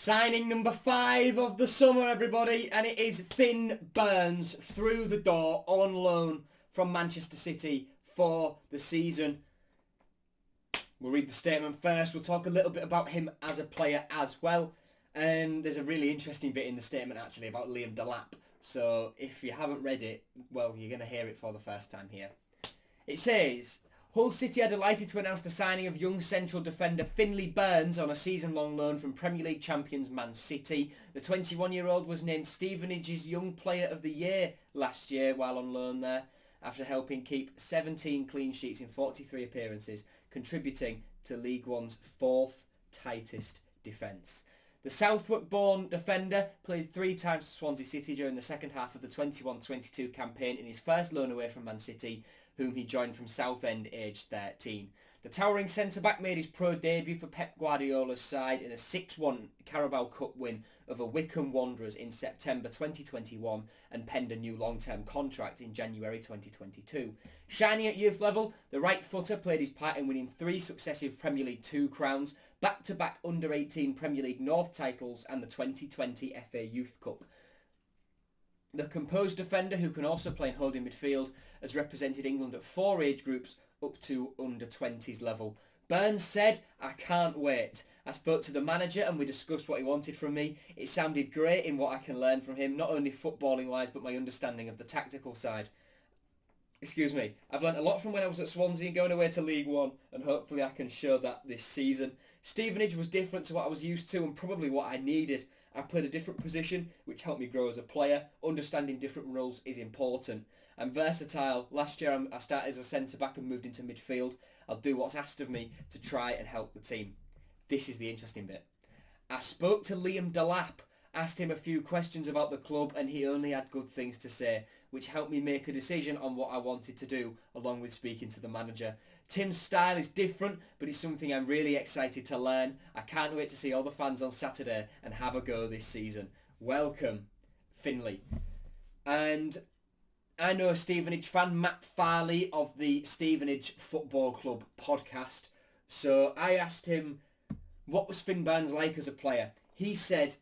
Signing number 5 of the summer, everybody, and it is Finn Burns through the door on loan from Manchester City for the season. We'll read the statement first. We'll talk a little bit about him as a player as well. And there's a really interesting bit in the statement actually about Liam Delap. So if you haven't read it, well, you're going to hear it for the first time here. It says, Hull City are delighted to announce the signing of young central defender Finley Burns on a season-long loan from Premier League champions Man City. The 21-year-old was named Stevenage's Young Player of the Year last year while on loan there, after helping keep 17 clean sheets in 43 appearances, contributing to League One's 4th tightest defence. The Southwark-born defender played 3 times for Swansea City during the second half of the 21-22 campaign in his first loan away from Man City, whom he joined from Southend aged 13. The towering centre-back made his pro debut for Pep Guardiola's side in a 6-1 Carabao Cup win over Wycombe Wanderers in September 2021 and penned a new long-term contract in January 2022. Shining at youth level, the right footer played his part in winning 3 successive Premier League 2 crowns, back-to-back under-18 Premier League North titles and the 2020 FA Youth Cup. The composed defender, who can also play in holding midfield, has represented England at 4 age groups up to under-20s level. Burns said, "I can't wait. I spoke to the manager and we discussed what he wanted from me. It sounded great in what I can learn from him, not only footballing wise but my understanding of the tactical side. I've learnt a lot from when I was at Swansea and going away to League One, and hopefully I can show that this season. Stevenage was different to what I was used to and probably what I needed. I played a different position, which helped me grow as a player. Understanding different roles is important. I'm versatile. Last year I started as a centre-back and moved into midfield. I'll do what's asked of me to try and help the team." This is the interesting bit. "I spoke to Liam Delap, asked him a few questions about the club, and he only had good things to say, which helped me make a decision on what I wanted to do, along with speaking to the manager. Tim's style is different, but it's something I'm really excited to learn. I can't wait to see all the fans on Saturday and have a go this season. Welcome, Finley." And I know a Stevenage fan, Matt Farley of the Stevenage Football Club podcast. So I asked him, what was Finn Burns like as a player? He said,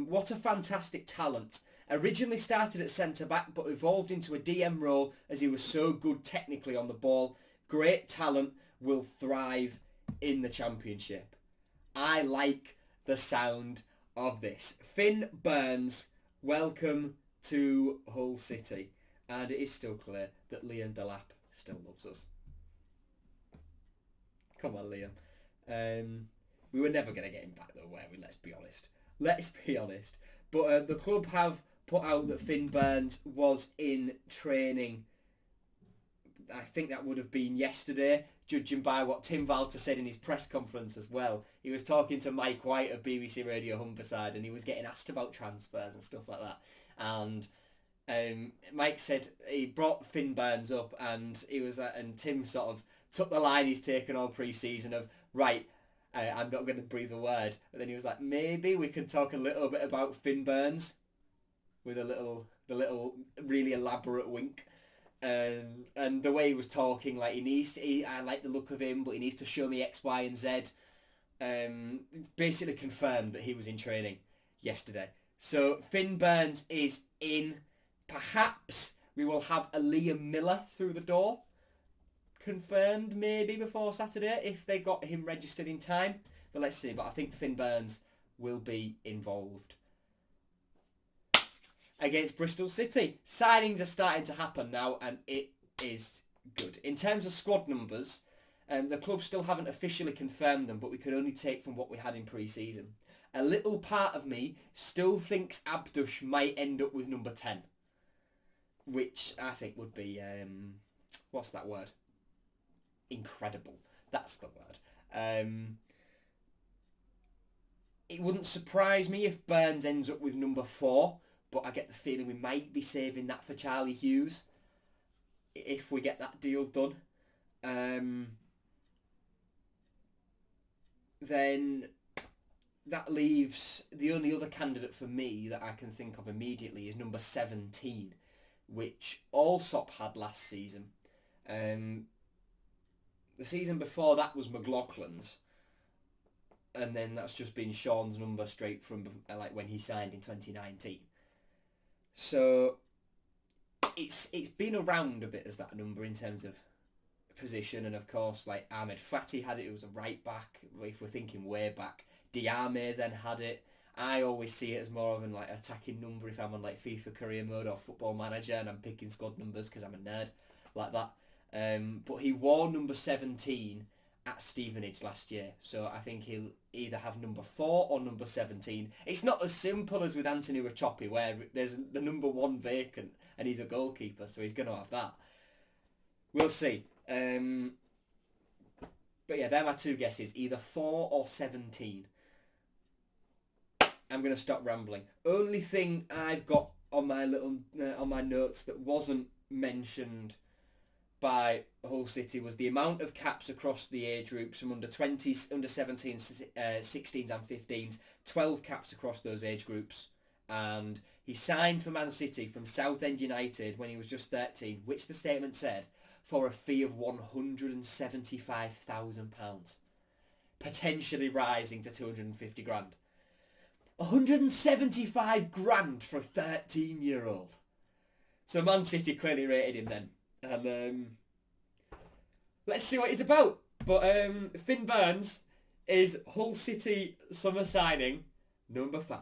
what a fantastic talent. Originally started at centre-back but evolved into a DM role as he was so good technically on the ball. Great talent, will thrive in the Championship. I like the sound of this. Finn Burns, welcome to Hull City. And it is still clear that Liam Delap still loves us. Come on, Liam. We were never going to get him back though, were we? Let's be honest. But the club have put out that Finn Burns was in training. I think that would have been yesterday, judging by what Tim Walter said in his press conference as well. He was talking to Mike White of BBC Radio Humberside and he was getting asked about transfers and stuff like that. And Mike said he brought Finn Burns up and he was and Tim sort of took the line he's taken all pre-season of, right, I'm not going to breathe a word. But then he was like, maybe we can talk a little bit about Finn Burns, with the little really elaborate wink. And the way he was talking, like I like the look of him, but he needs to show me X, Y, and Z. Basically confirmed that he was in training yesterday. So Finn Burns is in. Perhaps we will have a Liam Miller through the door. Confirmed maybe before Saturday if they got him registered in time. But let's see. But I think Finn Burns will be involved. Against Bristol City. Signings are starting to happen now and it is good. In terms of squad numbers, the club still haven't officially confirmed them, but we could only take from what we had in pre-season. A little part of me still thinks Abdush might end up with number 10. Which I think would be, what's that word? Incredible. That's the word. It wouldn't surprise me if Burns ends up with number 4, but I get the feeling we might be saving that for Charlie Hughes if we get that deal done. Then that leaves the only other candidate for me that I can think of immediately is number 17, which Allsop had last season. The season before that was McLaughlin's. and then that's just been Sean's number straight from like when he signed in 2019. So it's been around a bit as that number in terms of position, and of course like Ahmed Fatty had it. It was a right back. If we're thinking way back, Diame then had it. I always see it as more of an like attacking number if I'm on like FIFA career mode or Football Manager and I'm picking squad numbers because I'm a nerd like that. But he wore number 17 at Stevenage last year, so I think he'll either have number 4 or number 17. It's not as simple as with Anthony Rachopi where there's the number 1 vacant and he's a goalkeeper, so he's going to have that. We'll see. But yeah, they're my 2 guesses, either 4 or 17. I'm going to stop rambling. Only thing I've got on my little on my notes that wasn't mentioned by Hull City was the amount of caps across the age groups from under 20s, under 17s, 16s and 15s. 12 caps across those age groups. And he signed for Man City from Southend United when he was just 13, which the statement said, for a fee of £175,000. Potentially rising to 250 grand. 175 grand for a 13-year-old. So Man City clearly rated him then. And let's see what he's about. But Finn Burns is Hull City summer signing number 5.